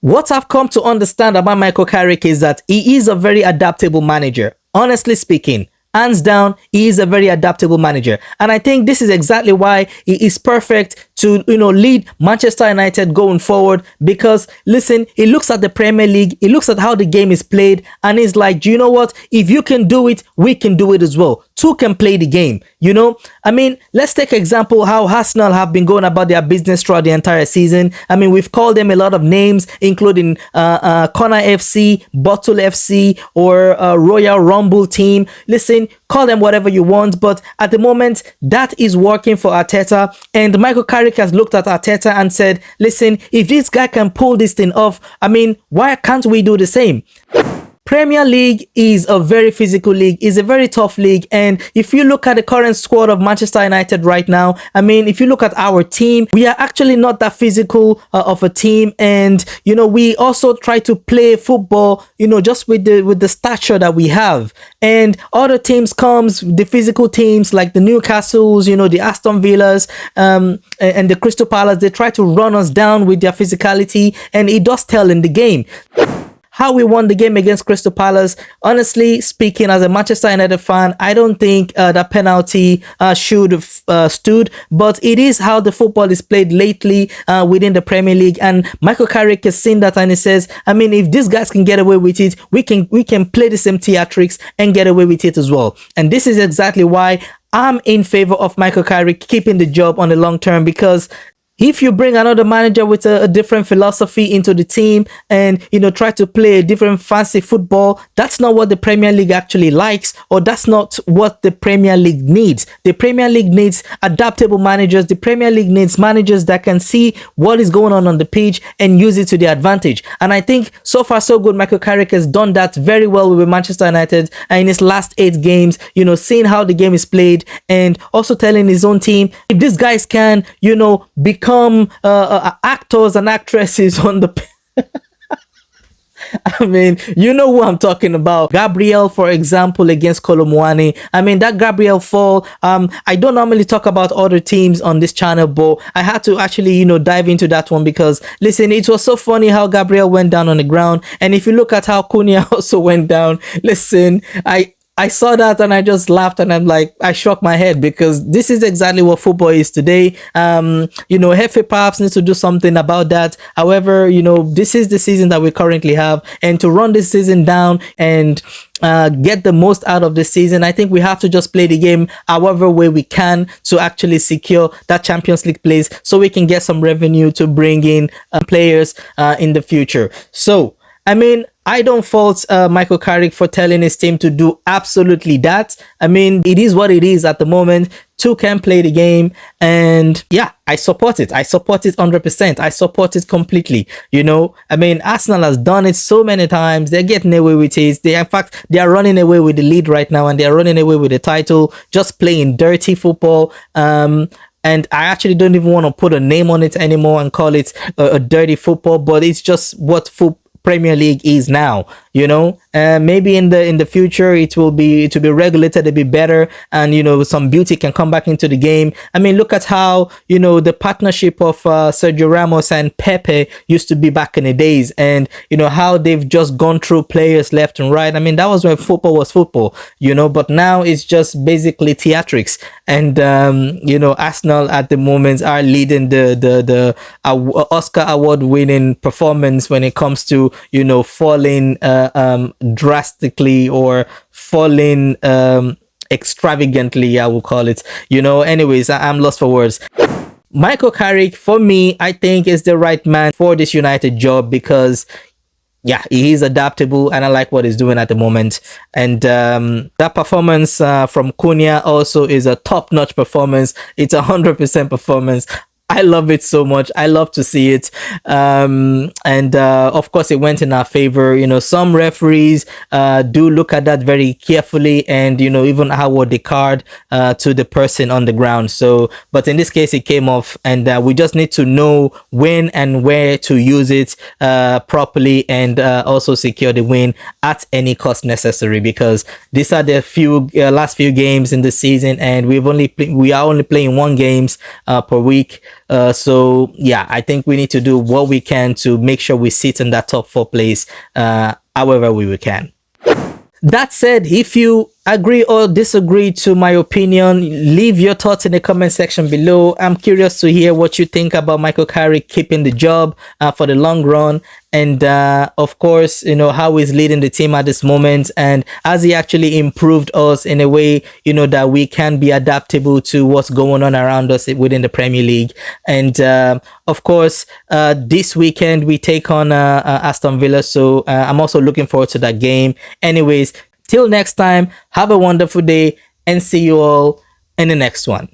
What I've come to understand about Michael Carrick is that he is a very adaptable manager. Honestly speaking, hands down, he is a very adaptable manager. And I think this is exactly why he is perfect to, lead Manchester United going forward. Because listen, he looks at the Premier League, he looks at how the game is played, and he's like, do you know what? If you can do it, we can do it as well. Two can play the game, I mean, let's take example how Arsenal have been going about their business throughout the entire season. I mean, we've called them a lot of names, including Corner FC, Bottle FC, or Royal Rumble team. Listen, call them whatever you want, but at the moment, that is working for Arteta. And Michael Carrick has looked at Arteta and said, listen, if this guy can pull this thing off, I mean, why can't we do the same? Premier League is a very physical league, is a very tough league. And if you look at the current squad of Manchester United right now, I mean, if you look at our team, we are actually not that physical of a team. And, we also try to play football, just with the stature that we have. And other teams comes, the physical teams like the Newcastles, the Aston Villas, and the Crystal Palace, they try to run us down with their physicality, and it does tell in the game. How we won the game against Crystal Palace, honestly speaking, as a Manchester United fan, I don't think that penalty should have stood, but it is how the football is played lately within the Premier League. And Michael Carrick has seen that, and he says, I mean, if these guys can get away with it, we can play the same theatrics and get away with it as well. And this is exactly why I'm in favor of Michael Carrick keeping the job on the long term, because if you bring another manager with a different philosophy into the team and, try to play a different fancy football, that's not what the Premier League actually likes, or that's not what the Premier League needs. The Premier League needs adaptable managers. The Premier League needs managers that can see what is going on the pitch and use it to their advantage. And I think so far so good, Michael Carrick has done that very well with Manchester United in his last 8 games, seeing how the game is played, and also telling his own team, if these guys can, become actors and actresses on the I mean, you know who I'm talking about. Gabriel, for example, against Colomwani. I mean, that Gabriel fall, I don't normally talk about other teams on this channel, but I had to actually, dive into that one because, listen, it was so funny how Gabriel went down on the ground. And if you look at how Cunha also went down, listen, I saw that and I just laughed, and I'm like, I shook my head, because this is exactly what football is today. Hefe perhaps needs to do something about that. However, this is the season that we currently have, and to run this season down and get the most out of the season, I think we have to just play the game however way we can to actually secure that Champions League place, so we can get some revenue to bring in players in the future. So, I mean, I don't fault Michael Carrick for telling his team to do absolutely that. I mean, it is what it is at the moment. Two can play the game, and yeah, I support it. I support it 100%. I support it completely. I mean, Arsenal has done it so many times. They're getting away with it. In fact, they are running away with the lead right now, and they are running away with the title, just playing dirty football. And I actually don't even want to put a name on it anymore and call it a dirty football, but it's just what Premier League is now. Maybe in the future it will be regulated a bit better, and some beauty can come back into the game. I mean, look at how the partnership of Sergio Ramos and Pepe used to be back in the days, and how they've just gone through players left and right. I mean, that was when football was football, but now it's just basically theatrics. And Arsenal at the moment are leading the Oscar award winning performance when it comes to falling drastically, or falling extravagantly, I will call it. Anyways, I'm lost for words. Michael Carrick, for me, I think is the right man for this United job, because yeah, he is adaptable, and I like what he's doing at the moment. And that performance from Cunha also is a top-notch performance. It's 100% performance. I love it so much. I love to see it. Of course, it went in our favor. Some referees do look at that very carefully, and even award the card to the person on the ground. So, but in this case, it came off, and we just need to know when and where to use it properly, and also secure the win at any cost necessary, because these are the last few games in the season, and we are only playing 1 games per week. So yeah, I think we need to do what we can to make sure we sit in that top 4 place, however we can. That said, if you agree or disagree to my opinion, leave your thoughts in the comment section below. I'm curious to hear what you think about Michael Carrick keeping the job for the long run. And of course, how he's leading the team at this moment. And has he actually improved us in a way, that we can be adaptable to what's going on around us within the Premier League. And of course, this weekend we take on Aston Villa. So I'm also looking forward to that game. Anyways, till next time, have a wonderful day and see you all in the next one.